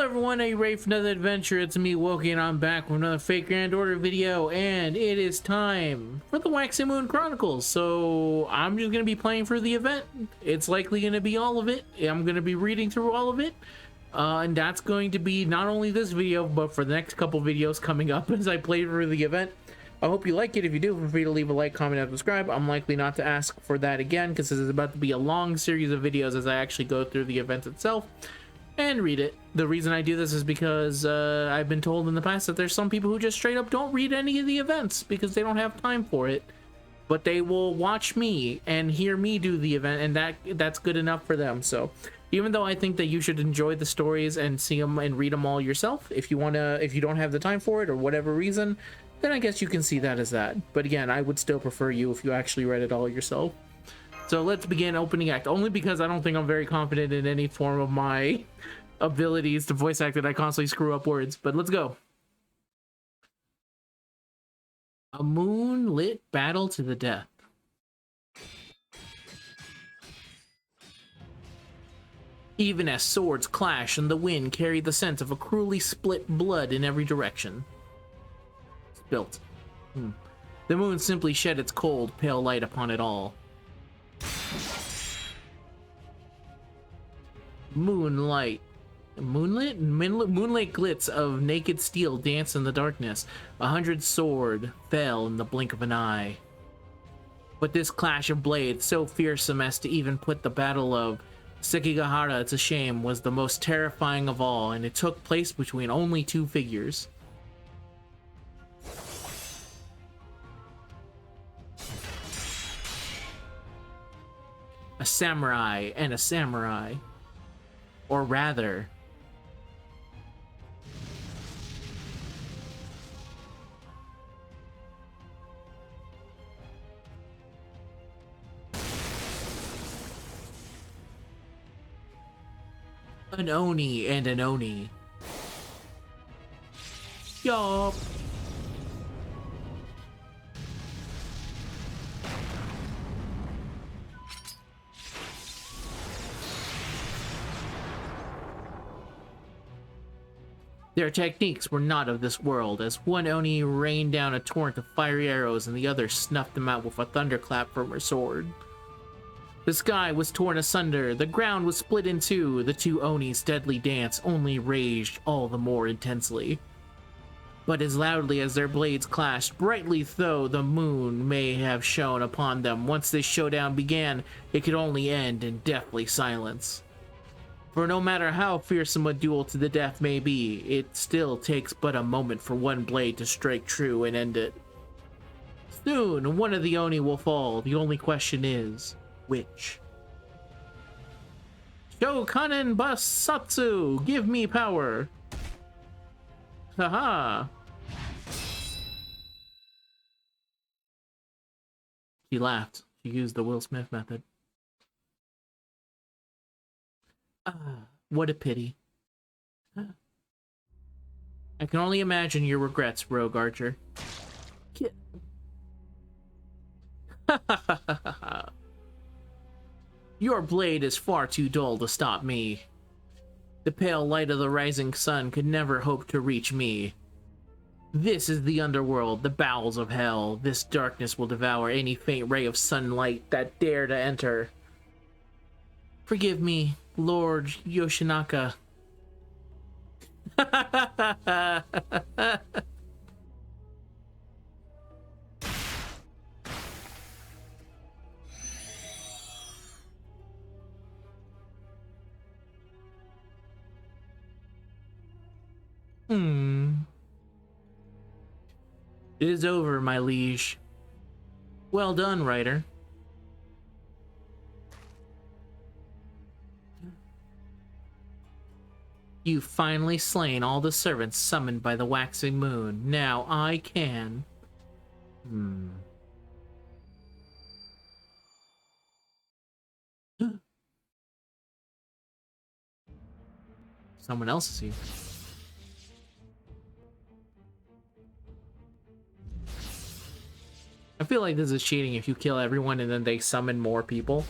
everyone, are you ready for another adventure? It's me, Woki, and I'm back with another Fate Grand Order video, and it is time for the Waxing Moon Chronicles. So I'm just going to be playing for the event. It's likely going to be all of it. I'm going to be reading through all of it. And that's going to be not only this video, but for the next couple videos coming up as I play through the event. I hope you like it. If you do, feel free to leave a like, comment, and subscribe. I'm likely not to ask for that again, because this is about to be a long series of videos as I actually go through the event itself and read it. The reason I do this is because I've been told in the past that there's some people who just straight up don't read any of the events because they don't have time for it, but they will watch me and hear me do the event, and that's good enough for them. So even though I think that you should enjoy the stories and see them and read them all yourself, if you don't have the time for it or whatever reason, then I guess you can see that as that. But again, I would still prefer you if you actually read it all yourself. So let's begin opening act, only because I don't think I'm very confident in any form of my abilities to voice act that I constantly screw up words, but let's go. A moonlit battle to the death. Even as swords clash and the wind carried the scent of a cruelly split blood in every direction. Spilt. The moon simply shed its cold, pale light upon it all. Moonlight glitz of naked steel danced in the darkness. 100 sword fell in the blink of an eye. But this clash of blades, so fearsome as to even put the battle of Sekigahara to shame, was the most terrifying of all, and it took place between only two figures. A samurai and a samurai. Or rather, an oni and an oni. Yup. Their techniques were not of this world, as one oni rained down a torrent of fiery arrows and the other snuffed them out with a thunderclap from her sword. The sky was torn asunder, the ground was split in two, the two onis' deadly dance only raged all the more intensely. But as loudly as their blades clashed, brightly though the moon may have shone upon them, once this showdown began, it could only end in deathly silence. For no matter how fearsome a duel to the death may be, it still takes but a moment for one blade to strike true and end it. Soon, one of the oni will fall. The only question is, which? Shokanen Basatsu, give me power! Haha! She laughed. She used the Will Smith method. What a pity. I can only imagine your regrets, Rogue Archer. Your blade is far too dull to stop me. The pale light of the rising sun could never hope to reach me. This is the underworld, the bowels of hell. This darkness will devour any faint ray of sunlight that dare to enter. Forgive me, Lord Yoshinaka. It is over, my liege. Well done, writer. You've finally slain all the servants summoned by the waxing moon. Now I can... Someone else is here. I feel like this is cheating if you kill everyone and then they summon more people.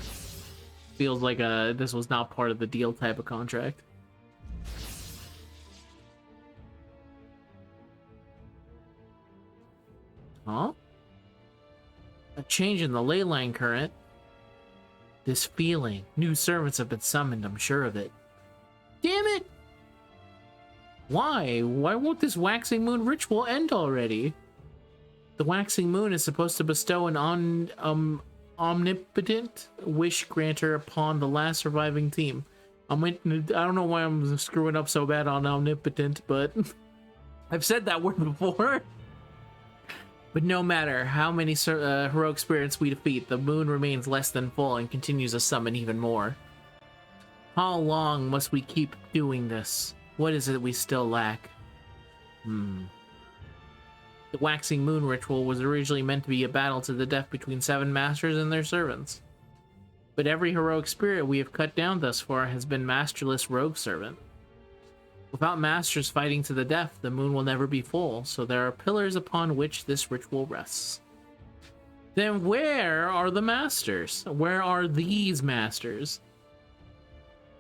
Feels like this was not part of the deal type of contract. Huh? A change in the ley line current. This feeling. New servants have been summoned, I'm sure of it. Damn it! Why? Why won't this Waxing Moon ritual end already? The Waxing Moon is supposed to bestow an omnipotent wish granter upon the last surviving team. I don't know why I'm screwing up so bad on omnipotent, but I've said that word before. But no matter how many heroic spirits we defeat, the moon remains less than full and continues to summon even more. How long must we keep doing this? What is it we still lack? The Waxing Moon ritual was originally meant to be a battle to the death between 7 masters and their servants. But every heroic spirit we have cut down thus far has been masterless rogue servant. Without masters fighting to the death, the moon will never be full, so there are pillars upon which this ritual rests. Then where are the masters? Where are these masters?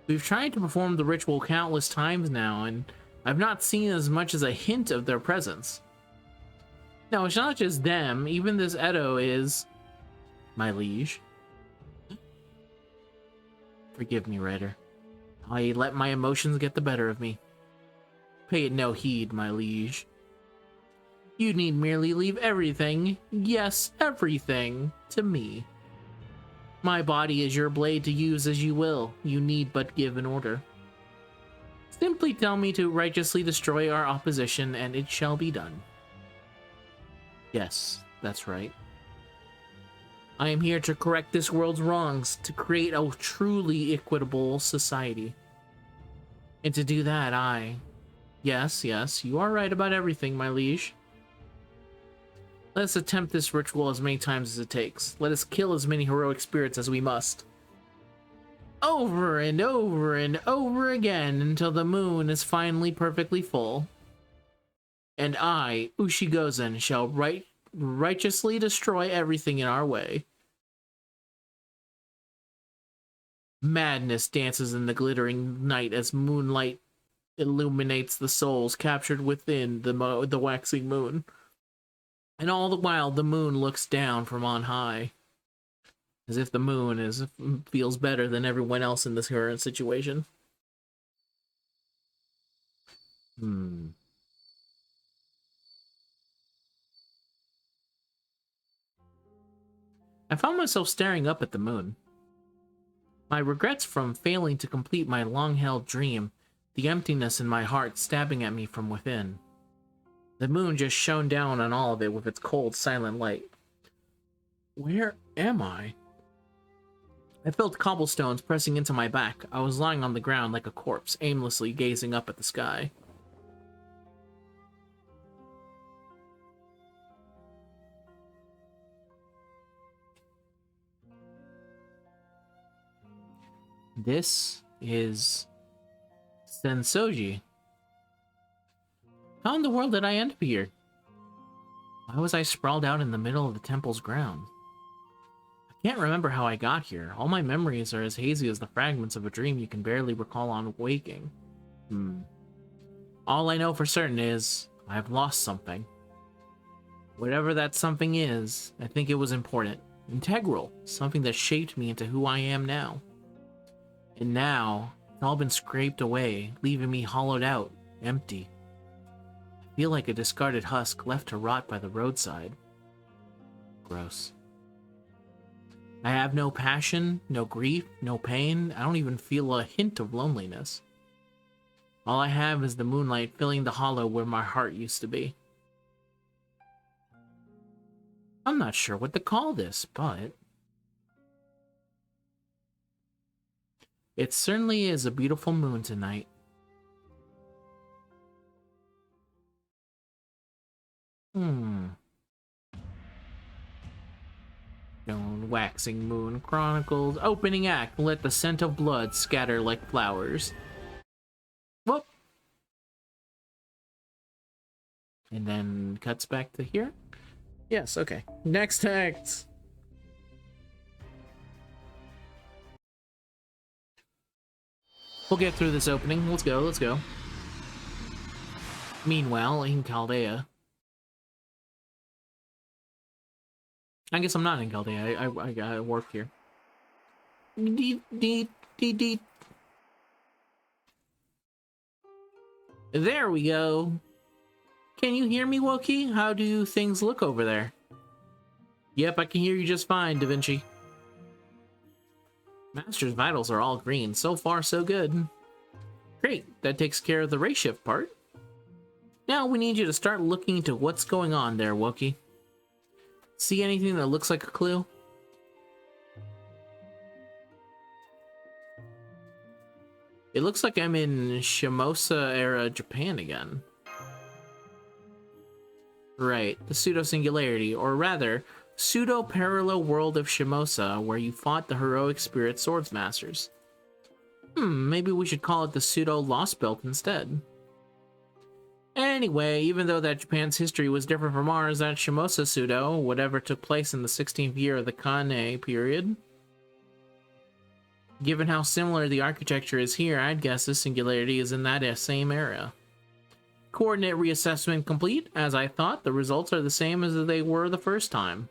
We've tried to perform the ritual countless times now, and I've not seen as much as a hint of their presence. No, it's not just them, even this Edo is... my liege. Forgive me, Ryder. I let my emotions get the better of me. Pay it no heed, my liege. You need merely leave everything, yes, everything, to me. My body is your blade to use as you will. You need but give an order. Simply tell me to righteously destroy our opposition, and it shall be done. Yes, that's right. I am here to correct this world's wrongs, to create a truly equitable society. And to do that, Yes, you are right about everything, my liege. Let us attempt this ritual as many times as it takes. Let us kill as many heroic spirits as we must. Over and over and over again until the moon is finally perfectly full. And I, Ushigozen, shall righteously destroy everything in our way. Madness dances in the glittering night as moonlight illuminates the souls captured within the waxing moon. And all the while, the moon looks down from on high, as if the moon feels better than everyone else in this current situation. I found myself staring up at the moon. My regrets from failing to complete my long-held dream, the emptiness in my heart stabbing at me from within. The moon just shone down on all of it with its cold, silent light. Where am I? I felt cobblestones pressing into my back. I was lying on the ground like a corpse, aimlessly gazing up at the sky. This is Sensoji. How in the world did I end up here? Why was I sprawled out in the middle of the temple's grounds? I can't remember how I got here. All my memories are as hazy as the fragments of a dream you can barely recall on waking. All I know for certain is I've lost something. Whatever that something is, I think it was important, integral, something that shaped me into who I am now. And now, it's all been scraped away, leaving me hollowed out, empty. I feel like a discarded husk left to rot by the roadside. Gross. I have no passion, no grief, no pain. I don't even feel a hint of loneliness. All I have is the moonlight filling the hollow where my heart used to be. I'm not sure what to call this, but... it certainly is a beautiful moon tonight. Waxing Moon Chronicles. Opening act. Let the scent of blood scatter like flowers. Whoop. And then cuts back to here. Yes, okay. Next act. We'll get through this opening. Let's go, let's go. Meanwhile, in Chaldea. I guess I'm not in Chaldea. I work here. Deet, deet, deet, deet. There we go. Can you hear me, Wokey? How do things look over there? Yep, I can hear you just fine, Da Vinci. Master's vitals are all green. So far, so good. Great, that takes care of the race shift part. Now we need you to start looking into what's going on there, Wokey. See anything that looks like a clue? It looks like I'm in Shimosa era Japan again. Right, the pseudo-singularity, or rather, pseudo-parallel world of Shimosa, where you fought the heroic spirit swords masters. Maybe we should call it the pseudo-lost belt instead. Anyway, even though that Japan's history was different from ours, that Shimosa pseudo, whatever took place in the 16th year of the Kane period, given how similar the architecture is here, I'd guess this singularity is in that same era. Coordinate reassessment complete. As I thought, the results are the same as they were the first time.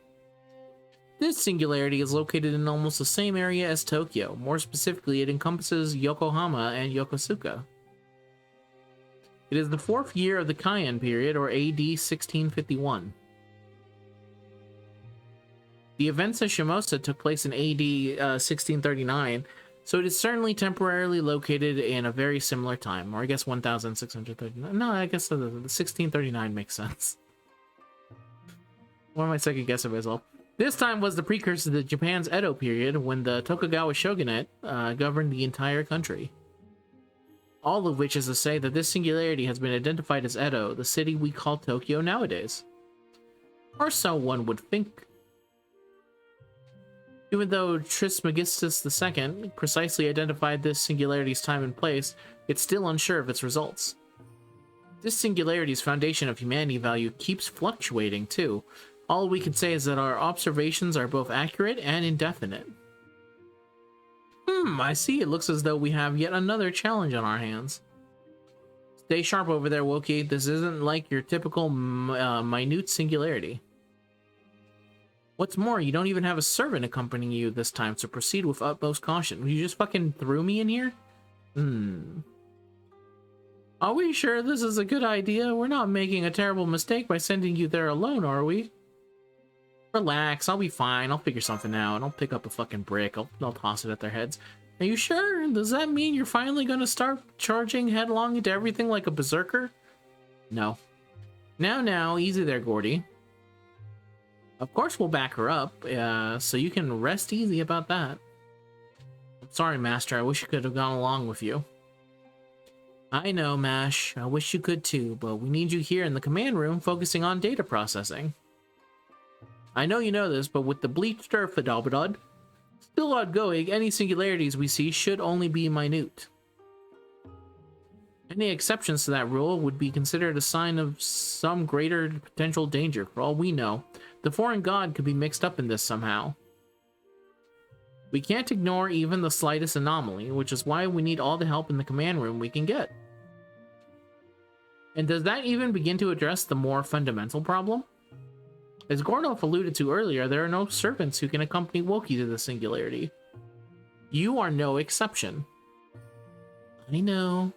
This singularity is located in almost the same area as Tokyo. More specifically, it encompasses Yokohama and Yokosuka. It is the 4th year of the Kaiyan period, or AD 1651. The events of Shimosa took place in AD 1639, so it is certainly temporarily located in a very similar time, or I guess 1639. No, I guess the 1639 makes sense. Why am I second guessing myself? This time was the precursor to Japan's Edo period, when the Tokugawa shogunate governed the entire country. All of which is to say that this singularity has been identified as Edo, the city we call Tokyo nowadays. Or so one would think. Even though Trismegistus II precisely identified this singularity's time and place, it's still unsure of its results. This singularity's foundation of humanity value keeps fluctuating too. All we can say is that our observations are both accurate and indefinite. I see. It looks as though we have yet another challenge on our hands. Stay sharp over there, Wokey. This isn't like your typical minute singularity. What's more, you don't even have a servant accompanying you this time, so proceed with utmost caution. You just fucking threw me in here? Are we sure this is a good idea? We're not making a terrible mistake by sending you there alone, are we? Relax, I'll be fine. I'll figure something out. I'll pick up a fucking brick. I'll toss it at their heads. Are you sure? Does that mean you're finally gonna start charging headlong into everything like a berserker? No. Now, easy there, Gordy. Of course we'll back her up, so you can rest easy about that. I'm sorry, Master. I wish I could have gone along with you. I know, Mash. I wish you could too, but we need you here in the command room focusing on data processing. I know you know this, but with the bleached earth still outgoing, any singularities we see should only be minute. Any exceptions to that rule would be considered a sign of some greater potential danger. For all we know, the foreign god could be mixed up in this somehow. We can't ignore even the slightest anomaly, which is why we need all the help in the command room we can get. And does that even begin to address the more fundamental problem? As Gordolf alluded to earlier, there are no servants who can accompany Wokey to the singularity. You are no exception. I know.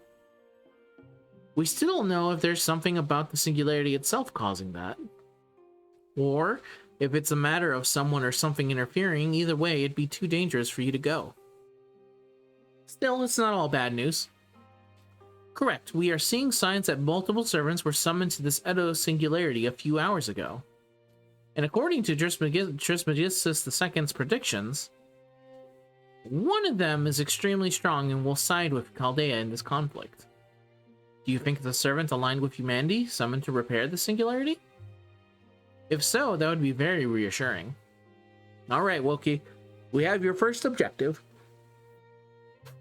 We still don't know if there's something about the singularity itself causing that. Or if it's a matter of someone or something interfering. Either way, it'd be too dangerous for you to go. Still, it's not all bad news. Correct, we are seeing signs that multiple servants were summoned to this Edo singularity a few hours ago. And according to Trismegistus II's predictions, one of them is extremely strong and will side with Chaldea in this conflict. Do you think it's a servant aligned with humanity, summoned to repair the singularity? If so, that would be very reassuring. Alright, Wokey, we have your first objective.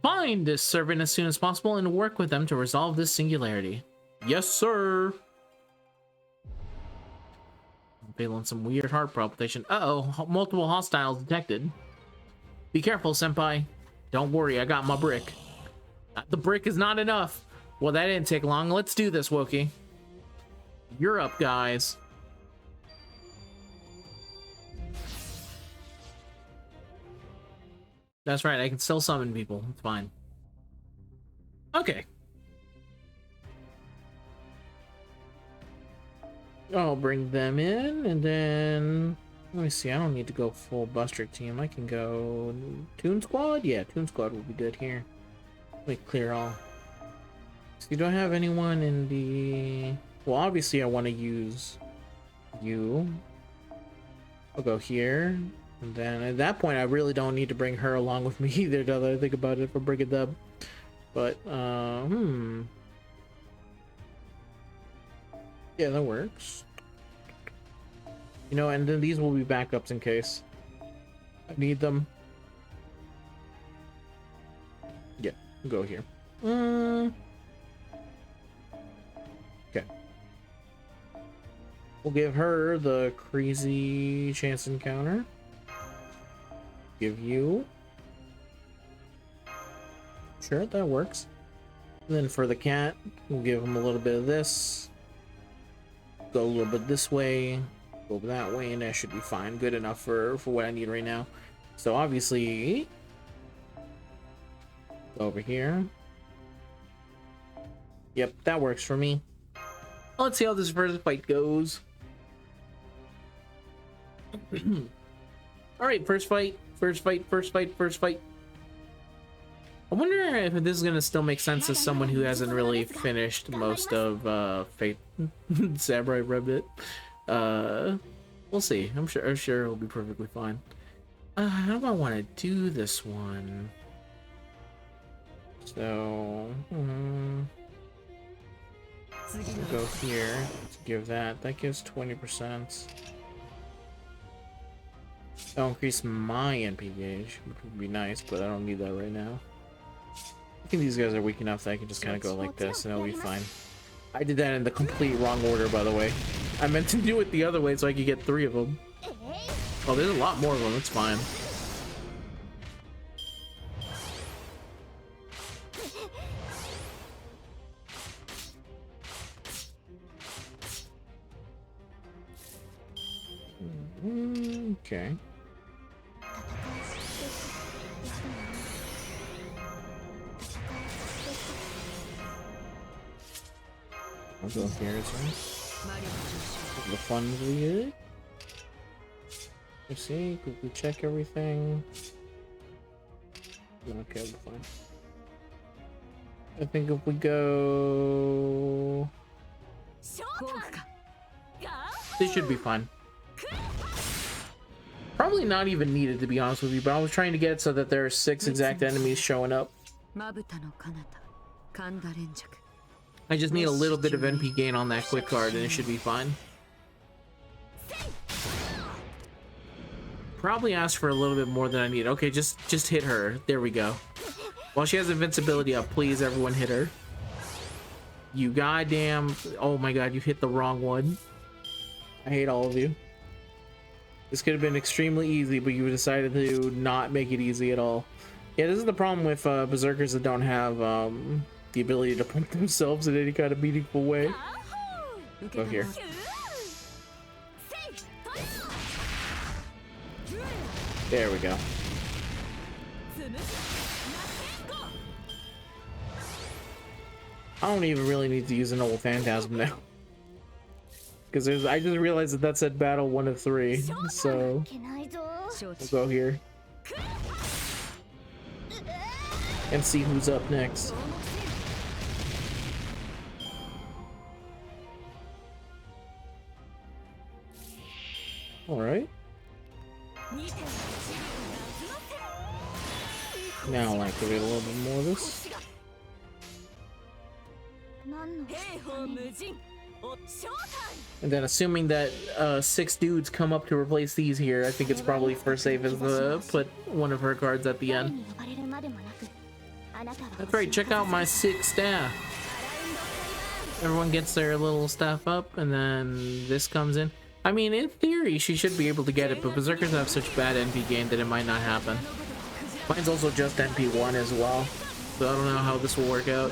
Find this servant as soon as possible and work with them to resolve this singularity. Yes, sir! I'm feeling some weird heart palpitation. Uh-oh, multiple hostiles detected. Be careful, senpai. Don't worry, I got my brick. The brick is not enough. Well, that didn't take long. Let's do this, Wokey. You're up, guys. That's right, I can still summon people. It's fine. Okay. I'll bring them in, and then... Let me see, I don't need to go full Buster team. I can go... Toon Squad? Yeah, Toon Squad will be good here. Let me clear all. So you don't have anyone in the... Well, obviously I want to use you. I'll go here. And then at that point, I really don't need to bring her along with me either, now that I think about it, for bringing them. But, yeah, that works. You know, and then these will be backups in case I need them. Yeah, go here. Okay. We'll give her the crazy chance encounter. Give you. Sure, that works. And then for the cat, we'll give him a little bit of this. Go a little bit this way. Go that way, and that should be fine. Good enough for what I need right now. So obviously, over here. Yep, that works for me. Let's see how this first fight goes. All right, first fight. I wonder if this is gonna still make sense as someone who hasn't really finished most of Fate Samurai Rabbit. We'll see. I'm sure it'll be perfectly fine. How do I want to do this one? So, we'll go here to give that. That gives 20%. That'll increase my NP gauge, which would be nice, but I don't need that right now. I think these guys are weak enough that I can just kind of go like this and it'll be fine. I did that in the complete wrong order, by the way. I meant to do it the other way so I could get 3 of them. Oh, there's a lot more of them. It's fine. Okay. I'll go here as well. The fun's weird. Let's see, quickly check everything. Okay, we're fine. I think if we go... This should be fine. Probably not even needed, to be honest with you, but I was trying to get it so that there are 6 exact enemies showing up. I just need a little bit of NP gain on that quick card and it should be fine. Probably asked for a little bit more than I need. Okay, just hit her. There we go. While she has invincibility up, please everyone hit her. You goddamn... Oh my god, you hit the wrong one. I hate all of you. This could have been extremely easy, but you decided to not make it easy at all. Yeah, this is the problem with berserkers that don't have the ability to pump themselves in any kind of meaningful way. Go here. There we go. I don't even really need to use an old phantasm now. Because I just realized that that said battle 1 of 3. So we'll go here. And see who's up next. Alright. Now I'll activate a little bit more of this. And then assuming that 6 dudes come up to replace these here, I think it's probably first safe is to put one of her cards at the end. That's right, check out my 6 staff. Everyone gets their little staff up and then this comes in. I mean, in theory, she should be able to get it, but berserkers have such bad NP gain that it might not happen. Mine's also just NP1 as well, so I don't know how this will work out.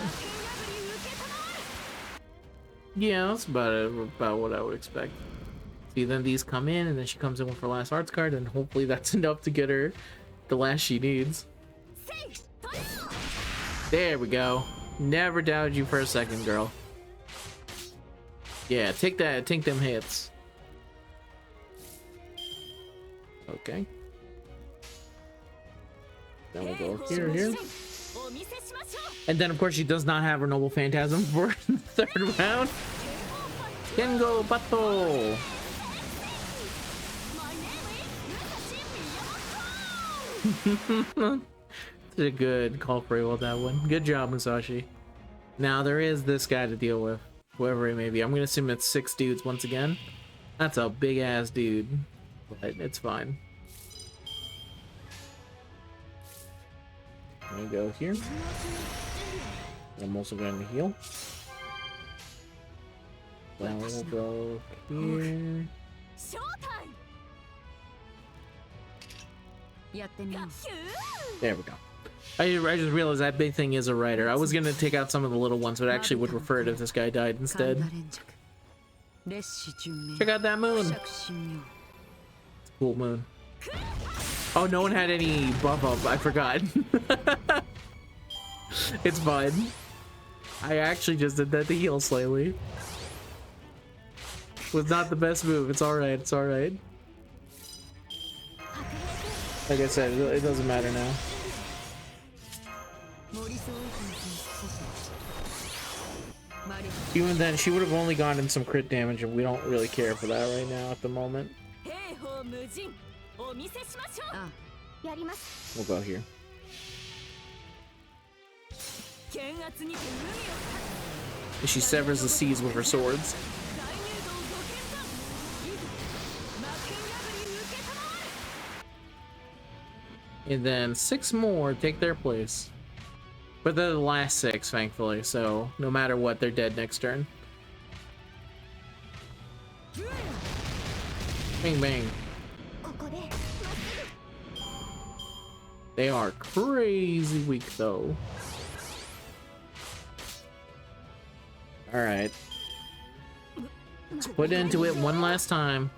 Yeah, that's about what I would expect. See, then these come in, and then she comes in with her last arts card, and hopefully that's enough to get her the last she needs. There we go. Never doubted you for a second, girl. Yeah, take that. Take them hits. Okay. Then we'll go here. And then, of course, she does not have her Noble Phantasm for the third round. Kengo Bato. It's a good call for you with that one. Good job, Musashi. Now, there is this guy to deal with. Whoever it may be. I'm going to assume it's 6 dudes once again. That's a big-ass dude. But it's fine. Let me go here. I'm also going to heal. Then we'll go here. There we go. I just realized that big thing is a rider. I was going to take out some of the little ones, but actually would prefer it if this guy died instead. Check out that moon. It's a cool moon. Oh, no one had any buff up. I forgot. It's fine. I actually just did that to heal slightly. Was not the best move. It's alright. It's alright. Like I said, it doesn't matter now. Even then, she would have only gotten some crit damage, and we don't really care for that right now at the moment. We'll go here. She severs the seas with her swords. And then 6 more take their place. But they're the last 6, thankfully, so no matter what, they're dead next turn. Bang, bang. They are crazy weak, though. Alright. Let's put into it one last time.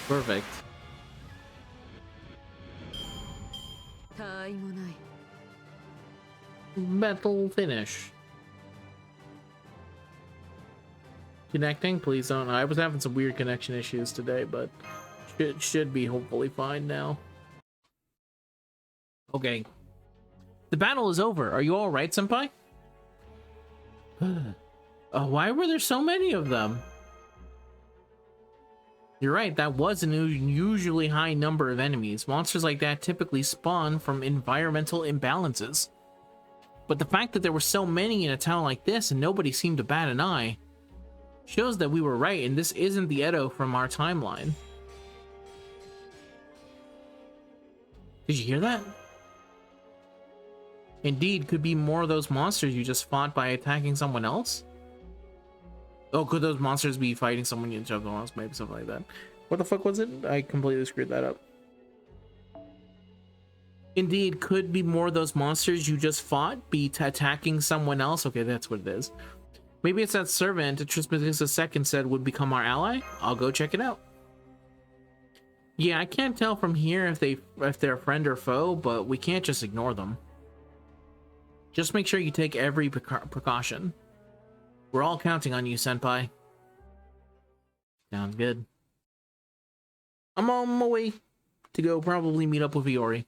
Perfect. Battle finish. Connecting? Please don't. I was having some weird connection issues today, but it should be hopefully fine now. Okay. The battle is over. Are you all right, senpai? Why were there so many of them? You're right, that was an unusually high number of enemies. Monsters like that typically spawn from environmental imbalances. But the fact that there were so many in a town like this and nobody seemed to bat an eye shows that we were right, and this isn't the Edo from our timeline. Did you hear that? Indeed, could be more of those monsters you just fought by attacking someone else? Oh, could those monsters be fighting someone else? Maybe something like that. What the fuck was it? I completely screwed that up. Indeed, could be more of those monsters you just fought be attacking someone else? Okay, that's what it is. Maybe it's that servant Trismegistus II said would become our ally? I'll go check it out. Yeah, I can't tell from here if they're a friend or foe, but we can't just ignore them. Just make sure you take every precaution. We're all counting on you, senpai. Sounds good. I'm on my way to go probably meet up with Iori.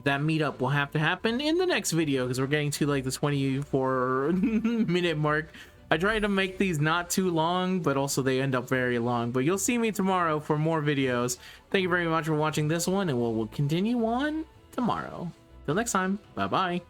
That meetup will have to happen in the next video because we're getting to like the 24-minute mark. I try to make these not too long, but also they end up very long. But you'll see me tomorrow for more videos. Thank you very much for watching this one, and we'll continue on tomorrow. Till next time, bye-bye.